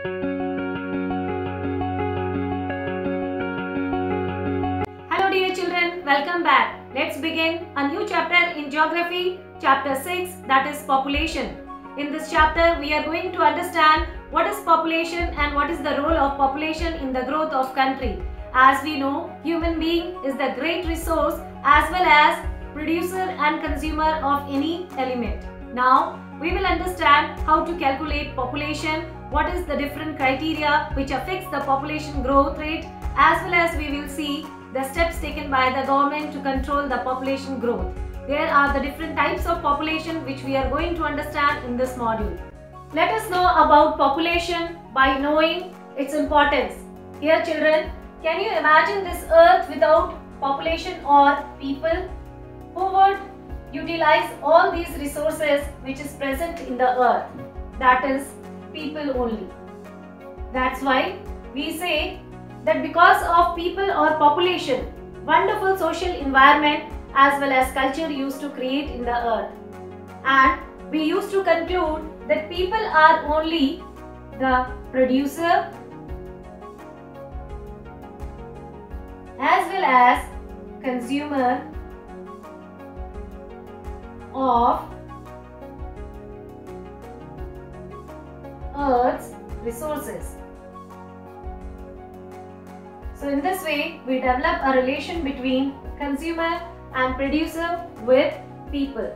Hello dear children, welcome back. Let's begin a new chapter in geography, chapter 6, that is population. In this chapter we are going to understand what is population and what is the role of population in the growth of country. As we know, human being is the great resource as well as producer and consumer of any element. Now we will understand how to calculate population, what is the different criteria which affects the population growth rate, as well as we will see the steps taken by the government to control the population growth. There are the different types of population which we are going to understand in this module. Let us know about population by knowing its importance. Here children, can you imagine this earth without population or people? Who would utilize all these resources which is present in the earth? That is people only. That's why we say that because of people or population, wonderful social environment as well as culture used to create in the earth. And we used to conclude that people are only the producer as well as consumer of Earth's resources. So in this way, we develop a relation between consumer and producer with people.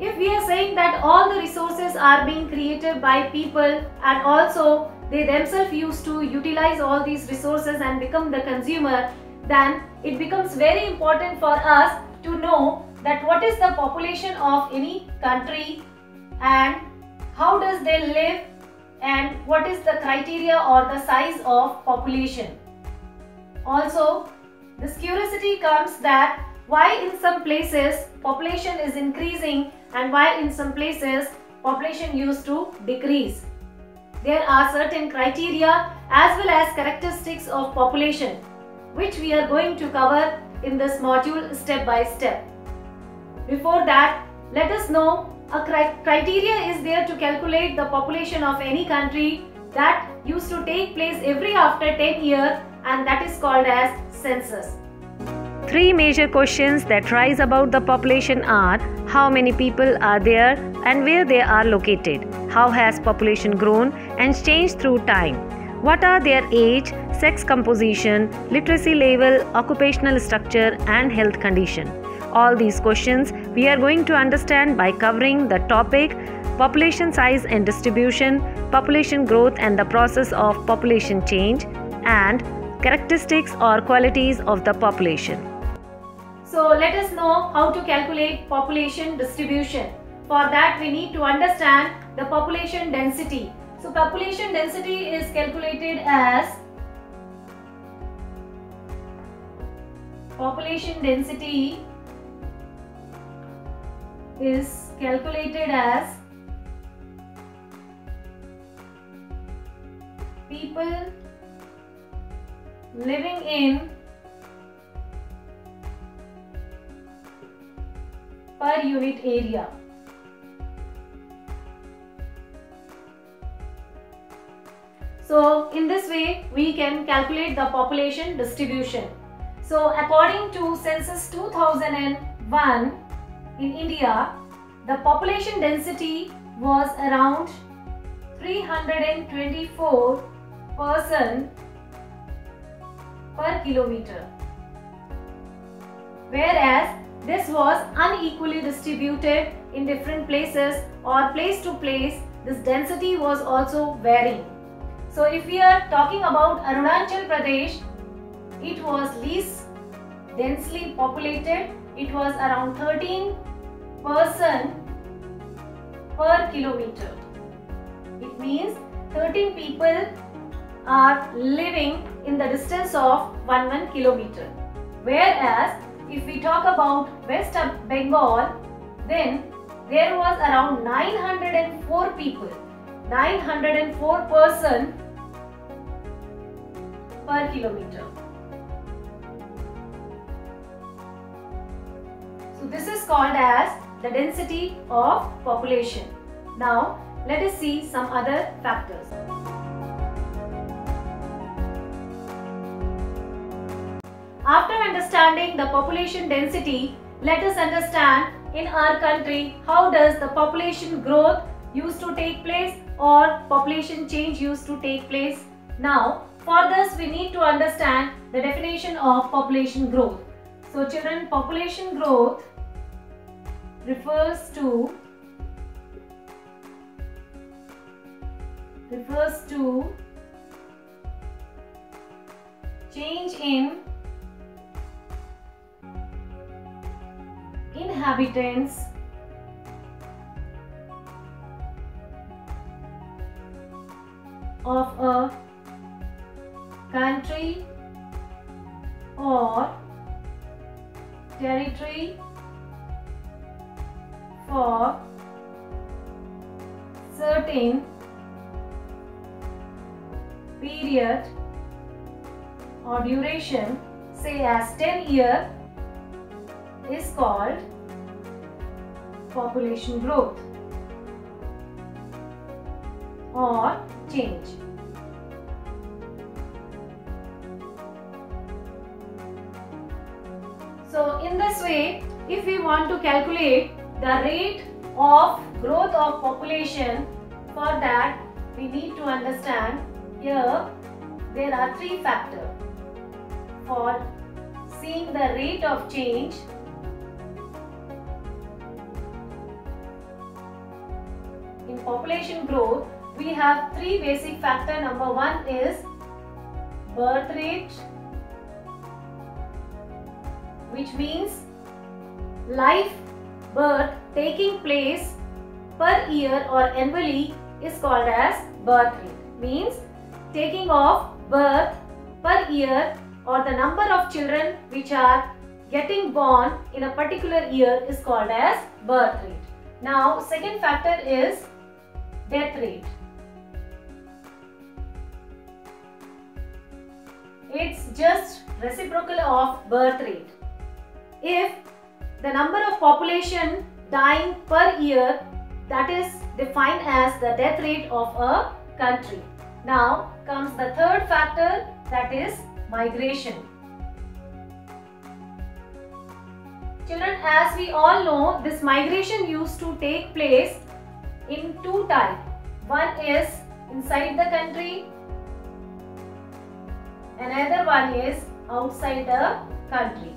If we are saying that all the resources are being created by people and also they themselves used to utilize all these resources and become the consumer, then it becomes very important for us to know that what is the population of any country and how does they live and what is the criteria or the size of population. Also, this curiosity comes that why in some places population is increasing and why in some places population used to decrease. There are certain criteria as well as characteristics of population which we are going to cover in this module step by step. Before that, let us know a criteria is there to calculate the population of any country that used to take place every after 10 years, and that is called as census. Three major questions that rise about the population are: how many people are there and where they are located? How has population grown and changed through time? What are their age, sex composition, literacy level, occupational structure and health condition? All these questions we are going to understand by covering the topic population size and distribution, population growth and the process of population change, and characteristics or qualities of the population. So let us know how to calculate population distribution. For that we need to understand the population density. So population density is calculated as people living in per unit area. So in this way we can calculate the population distribution. So according to census 2001 in India, the population density was around 324 person per kilometer, whereas this was unequally distributed in different places, or place to place this density was also varying. So if we are talking about Arunachal Pradesh, it was least densely populated. It was around 13 person per kilometer. It means 13 people are living in the distance of 1 kilometer. Whereas if we talk about West Bengal, then there was around 904 people, 904 person per kilometer. So this is called as the density of population. Now let us see some other factors. After understanding the population density, let us understand in our country how does the population growth used to take place or population change used to take place. Now, for this we need to understand the definition of population growth. So children, population growth refers to change in inhabitants of a country or territory for certain period or duration, say as 10 years, is called population growth or change. So in this way, if we want to calculate the rate of growth of population, for that we need to understand here there are three factors for seeing the rate of change. In population growth, we have three basic factors. Number one is birth rate, which means live birth taking place per year or annually is called as birth rate. Means taking of birth per year or the number of children which are getting born in a particular year is called as birth rate. Now, second factor is death rate. It's just reciprocal of birth rate. If the number of population dying per year, that is defined as the death rate of a country. Now comes the third factor, that is migration. Children, as we all know, this migration used to take place in two types. One is inside the country, another one is outside the country.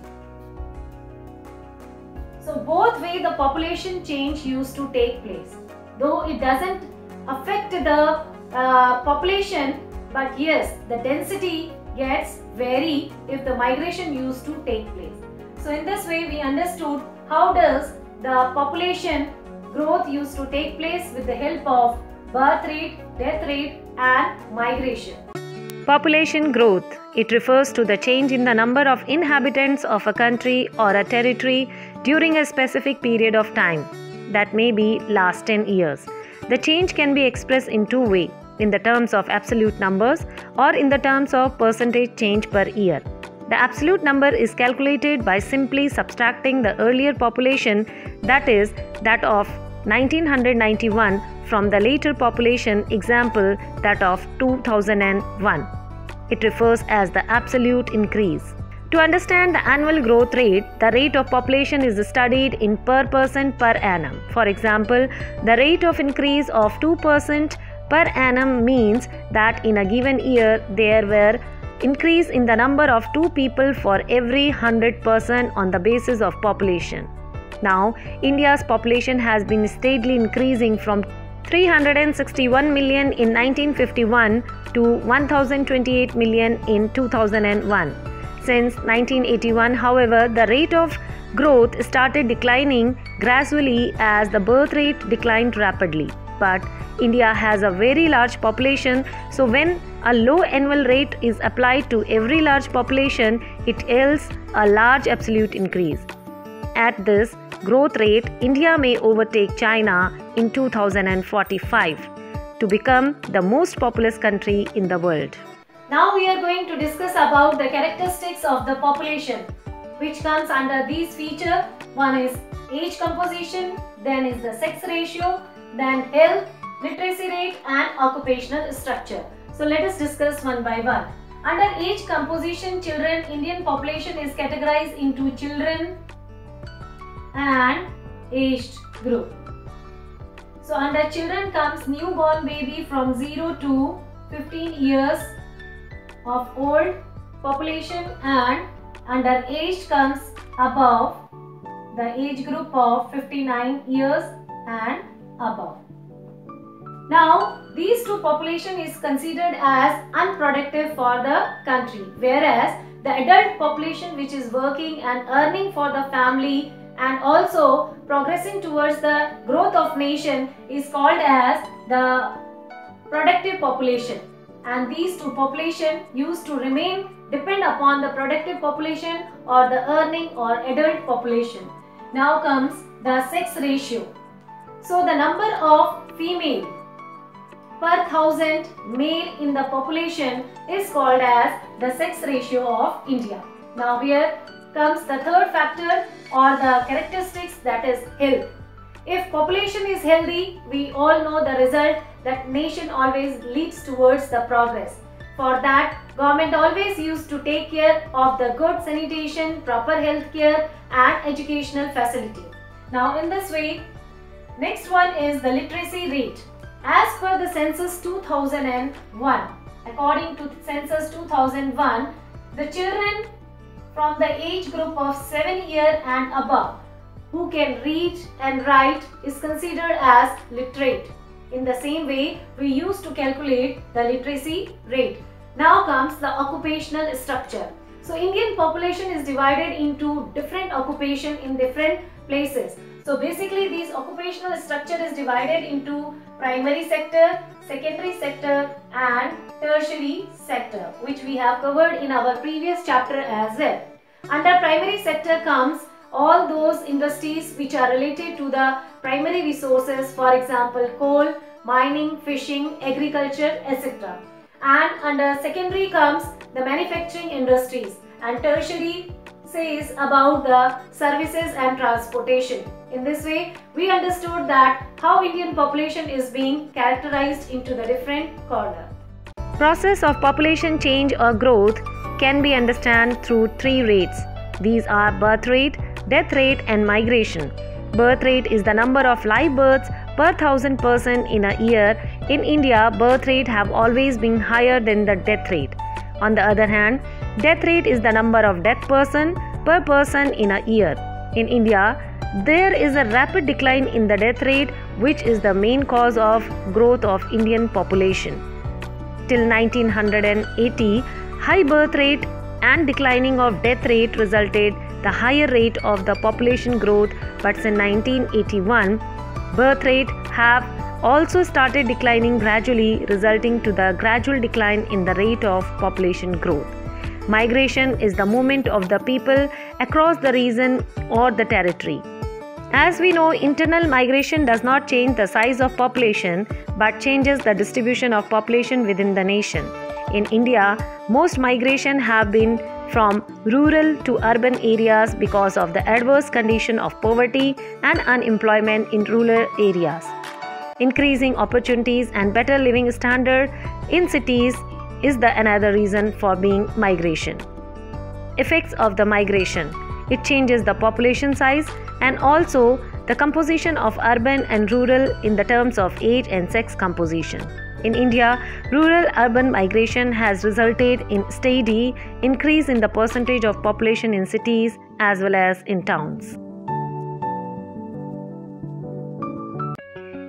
So both way the population change used to take place. Though it doesn't affect the population, but yes, the density gets vary if the migration used to take place. So in this way we understood how does the population growth used to take place with the help of birth rate, death rate and migration. Population growth. It refers to the change in the number of inhabitants of a country or a territory during a specific period of time. That may be last 10 years. The change can be expressed in two ways, in the terms of absolute numbers or in the terms of percentage change per year. The absolute number is calculated by simply subtracting the earlier population, that is, that of 1991, from the later population, example, that of 2001. It refers as the absolute increase. To understand the annual growth rate, the rate of population is studied in per person per annum. For example, the rate of increase of 2% per annum means that in a given year there were increase in the number of 2 people for every 100 person on the basis of population. Now, India's population has been steadily increasing from 361 million in 1951 to 1028 million in 2001. Since 1981, however, the rate of growth started declining gradually as the birth rate declined rapidly. But India has a very large population, so when a low annual rate is applied to every large population, it yields a large absolute increase. At this growth rate, India may overtake China in 2045 to become the most populous country in the world. Now we are going to discuss about the characteristics of the population, which comes under these features. One is age composition, then is the sex ratio, then health, literacy rate and occupational structure. So let us discuss one by one. Under age composition, children, Indian population is categorized into children and aged group. So under children comes newborn baby from 0 to 15 years of old population, and under aged comes above the age group of 59 years and above. Now these two population is considered as unproductive for the country, whereas the adult population which is working and earning for the family and also progressing towards the growth of nation is called as the productive population, and these two population used to remain depend upon the productive population or the earning or adult population. Now comes the sex ratio. So the number of female per thousand male in the population is called as the sex ratio of India. Now here comes the third factor or the characteristics, that is health. If population is healthy, we all know the result that nation always leads towards the progress. For that, government always used to take care of the good sanitation, proper health care and educational facility. Now in this way, next one is the literacy rate. As per the census 2001, according to census 2001, the children from the age group of 7 years and above who can read and write is considered as literate. In the same way, we used to calculate the literacy rate. Now comes the occupational structure. So Indian population is divided into different occupation in different places. So basically this occupational structure is divided into primary sector, secondary sector and tertiary sector, which we have covered in our previous chapter as well. Under primary sector comes all those industries which are related to the primary resources, for example coal, mining, fishing, agriculture, etc. And under secondary comes the manufacturing industries, and tertiary says about the services and transportation. In this way, we understood that how Indian population is being characterized into the different corner. Process of population change or growth can be understood through three rates. These are birth rate, death rate and migration. Birth rate is the number of live births per 1,000 person in a year. In India, birth rate have always been higher than the death rate. On the other hand, death rate is the number of death person per person in a year. In India, there is a rapid decline in the death rate, which is the main cause of growth of Indian population. Till 1980, high birth rate and declining of death rate resulted the higher rate of the population growth, but since 1981, birth rate have also started declining gradually, resulting to the gradual decline in the rate of population growth. Migration is the movement of the people across the region or the territory. As we know, internal migration does not change the size of population but changes the distribution of population within the nation. In India, most migration have been from rural to urban areas because of the adverse condition of poverty and unemployment in rural areas. Increasing opportunities and better living standard in cities is another reason for being migration. Effects of the migration. It changes the population size and also the composition of urban and rural in the terms of age and sex composition. In India, rural-urban migration has resulted in steady increase in the percentage of population in cities as well as in towns.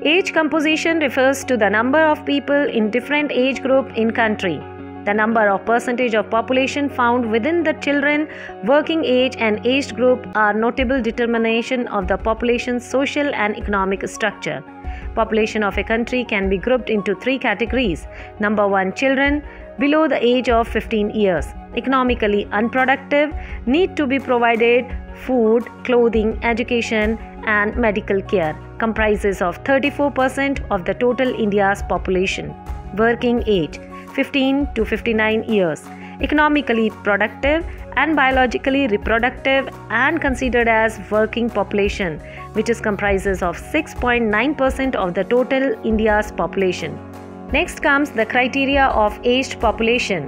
Age composition refers to the number of people in different age group in country. The number of percentage of population found within the children, working age and aged group are notable determination of the population's social and economic structure. Population of a country can be grouped into three categories. Number 1, children below the age of 15 years, economically unproductive, need to be provided food, clothing, education and medical care, comprises of 34% of the total India's population. Working age 15 to 59 years, economically productive, and biologically reproductive and considered as working population, which is comprises of 6.9% of the total India's population. Next comes the criteria of aged population,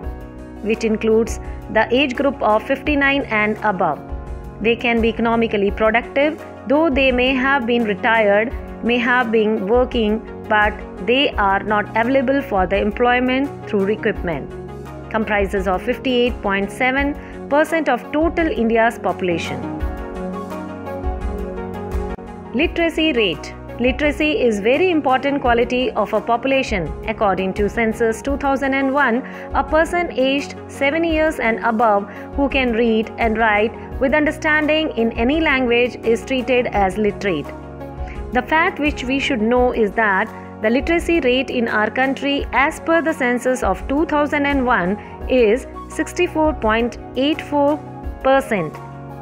which includes the age group of 59 and above. They can be economically productive, though they may have been retired, may have been working, but they are not available for the employment through recruitment. Comprises of 58.7% of total India's population. Literacy rate. Literacy is very important quality of a population. According to Census 2001, a person aged 7 years and above who can read and write with understanding in any language is treated as literate. The fact which we should know is that the literacy rate in our country as per the census of 2001 is 64.84%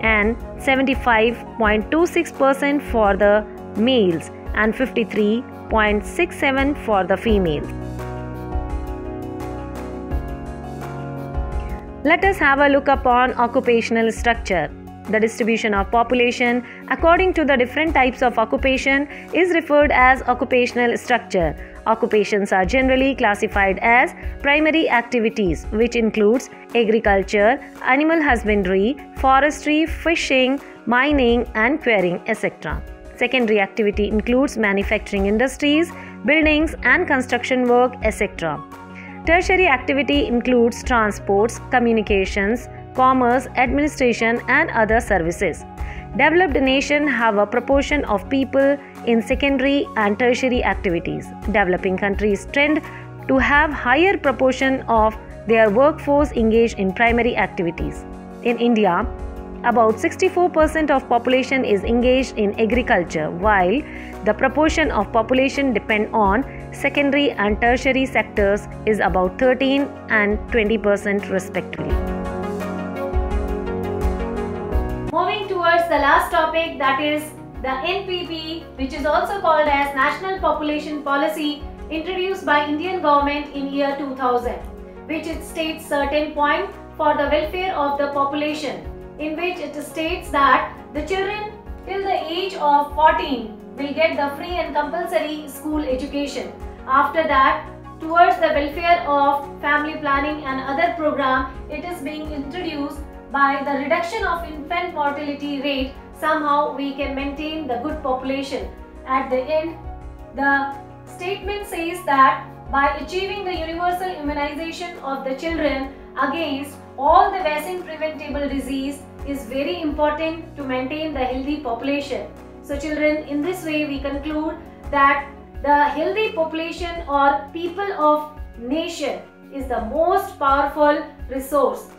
and 75.26% for the males and 53.67% for the females. Let us have a look upon occupational structure. The distribution of population according to the different types of occupation is referred as occupational structure. Occupations are generally classified as primary activities, which includes agriculture, animal husbandry, forestry, fishing, mining and quarrying, etc. Secondary activity includes manufacturing industries, buildings and construction work, etc. Tertiary activity includes transports, communications, commerce, administration and other services. Developed nations have a proportion of people in secondary and tertiary activities. Developing countries tend to have higher proportion of their workforce engaged in primary activities. In India, about 64% of population is engaged in agriculture, while the proportion of population depend on secondary and tertiary sectors is about 13 and 20% respectively. Moving towards the last topic, that is the NPP, which is also called as National Population Policy, introduced by Indian government in year 2000, which it states certain point for the welfare of the population, in which it states that the children till the age of 14 will get the free and compulsory school education. After that, towards the welfare of family planning and other program, it is being introduced by the reduction of infant mortality rate. Somehow we can maintain the good population. At the end, the statement says that by achieving the universal immunization of the children against all the vaccine preventable disease is very important to maintain the healthy population. So children, in this way we conclude that the healthy population or people of nation is the most powerful resource.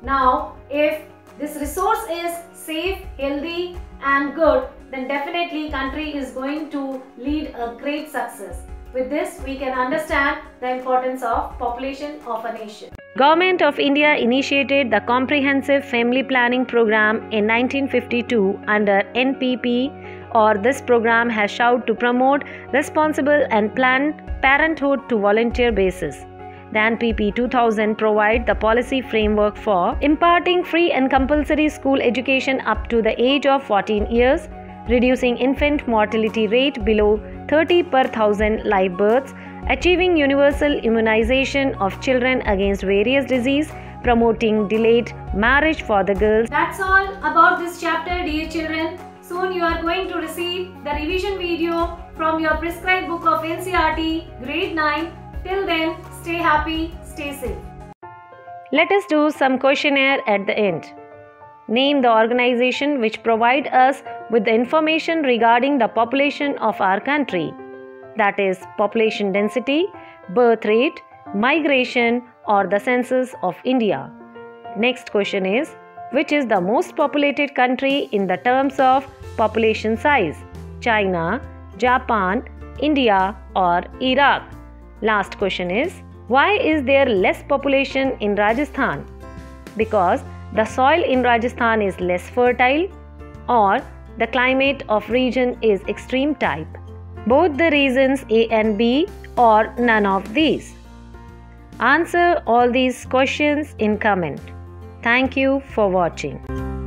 Now, if this resource is safe, healthy and good, then definitely country is going to lead a great success. With this, we can understand the importance of population of a nation. Government of India initiated the Comprehensive Family Planning Program in 1952 under NPP, or this program has sought to promote responsible and planned parenthood to volunteer basis. The NPP 2000 provide the policy framework for imparting free and compulsory school education up to the age of 14 years, reducing infant mortality rate below 30 per thousand live births, achieving universal immunization of children against various diseases, promoting delayed marriage for the girls. That's all about this chapter, dear children. Soon you are going to receive the revision video from your prescribed book of NCERT grade 9. Till then, stay happy, stay safe. Let us do some questionnaire at the end. Name the organization which provide us with the information regarding the population of our country. That is population density, birth rate, migration or the census of India. Next question is, which is the most populated country in the terms of population size? China, Japan, India or Iraq? Last question is, why is there less population in Rajasthan? Because the soil in Rajasthan is less fertile or the climate of region is extreme type. Both the reasons A and B or none of these. Answer all these questions in comment. Thank you for watching.